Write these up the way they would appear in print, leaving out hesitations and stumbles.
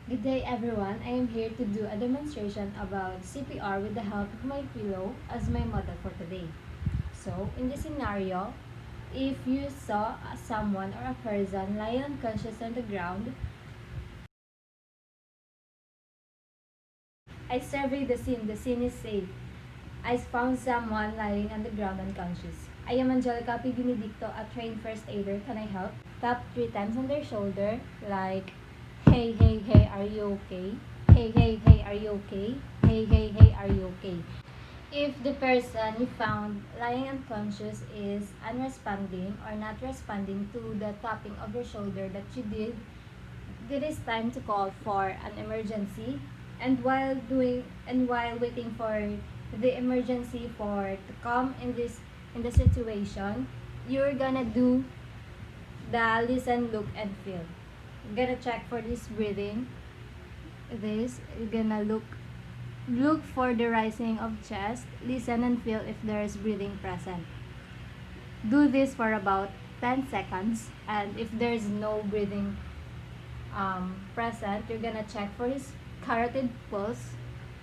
Good day everyone, I am here to do a demonstration about CPR with the help of my pillow as my model for today. So, in this scenario, if you saw someone or a person lying unconscious on the ground, I surveyed the scene is safe. I found someone lying on the ground unconscious. I am Angelica P. Benedicto, a trained first aider. Can I help? Tap 3 times on their shoulder, like, hey, hey, hey, are you okay? Hey, hey, hey, are you okay? Hey, hey, hey, are you okay? If the person you found lying unconscious is unresponding or not responding to the tapping of your shoulder that you did, it is time to call for an emergency. And while waiting for the emergency for to come in the situation, you're gonna do the listen, look, and feel. You're gonna check for this breathing. You're gonna look for the rising of chest. Listen and feel if there is breathing present. Do this for about 10 seconds, and if there is no breathing present, you're gonna check for his carotid pulse.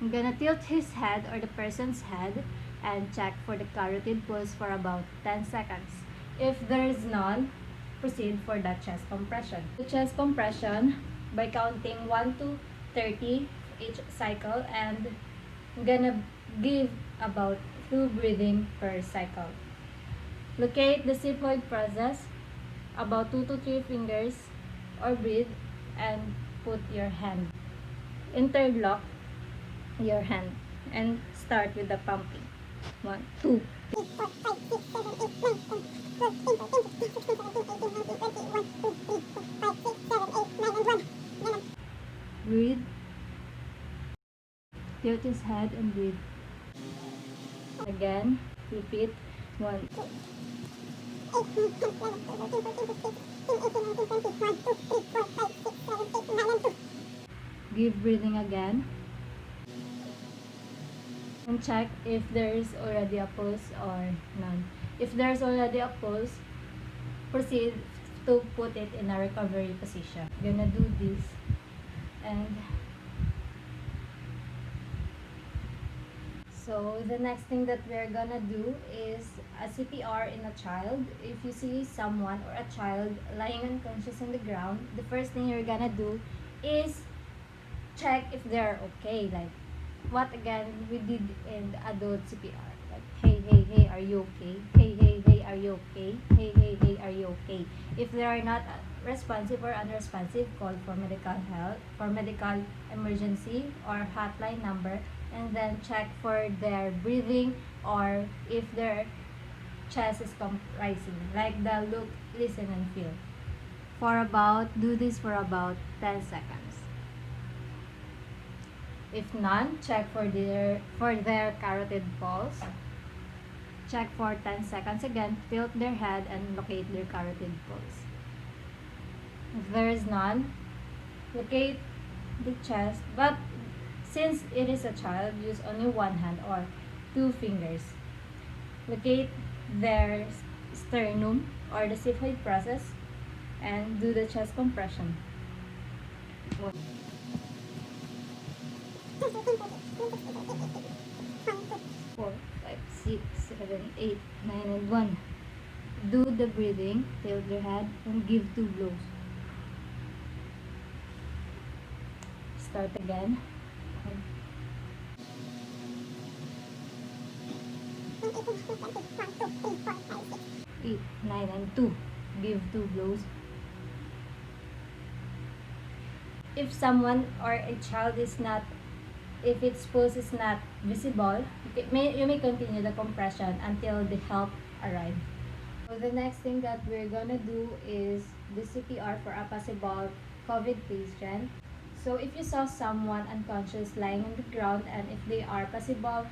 I'm gonna tilt his head or the person's head and check for the carotid pulse for about 10 seconds. If there is none, proceed for the chest compression. The chest compression by counting 1 to 30 each cycle, and I'm gonna give about 2 breathing per cycle. Locate the xiphoid process about 2 to 3 fingers or breathe and put your hand. Interlock your hand and start with the pumping. 1, 2. Breathe. Tilt his head and breathe. Again, repeat. 1, 2. Give breathing again. And check if there is already a pulse or none. If there's already a pulse, proceed to put it in a recovery position. Gonna do this, and so the next thing that we're gonna do is a CPR in a child. If you see someone or a child lying unconscious on the ground, the first thing you're gonna do is check if they're okay. Like what again we did in the adult CPR. Like, hey, hey, hey, are you okay? Hey, hey, hey, are you okay? Hey, hey, hey, are you okay? If they are not responsive or unresponsive, call for medical emergency or hotline number, and then check for their breathing or if their chest is rising, like the look, listen, and feel. Do this for about 10 seconds. If none, check for their carotid pulse. Check for 10 seconds again, tilt their head and locate their carotid pulse. If there is none, locate the chest, but since it is a child, use only one hand or 2 fingers. Locate their sternum or the xiphoid process and do the chest compression. 4, 5, 6, 7, 8, 9, and 1. Do the breathing, tilt your head, and give 2 blows. Start again. 8, 9, and 2. Give 2 blows. If someone or a child is not, if its pulse is not visible, you may continue the compression until the help arrives. So the next thing that we're gonna do is the CPR for a possible COVID patient. So if you saw someone unconscious lying on the ground and if they are possible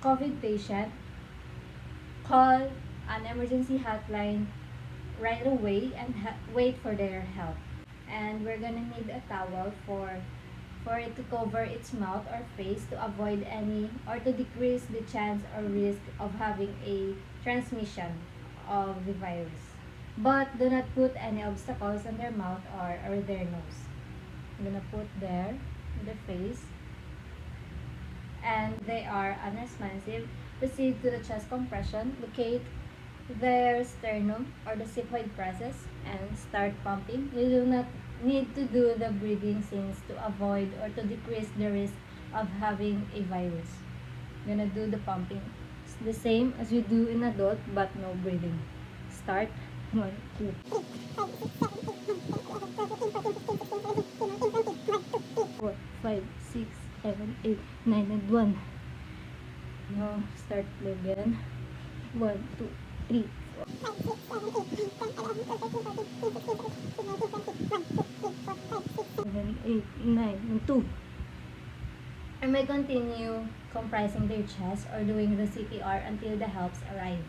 COVID patient, call an emergency hotline right away and wait for their help. And we're gonna need a towel for it to cover its mouth or face to avoid any or to decrease the chance or risk of having a transmission of the virus. But do not put any obstacles on their mouth or their nose. I'm gonna put there in the face. And they are unresponsive. Proceed to the chest compression. Locate their sternum or the sigmoid process and start pumping. You do not need to do the breathing since to avoid or to decrease the risk of having a virus. I'm gonna do the pumping. It's the same as you do in adult but no breathing. Start. 1, 2, 4, 5, 6, 7, 8, 9, and 1. Now, start again. 1, 2, 3, 7, 8, 9, and 2. I may continue comprising their chest or doing the CPR until the helps arrive.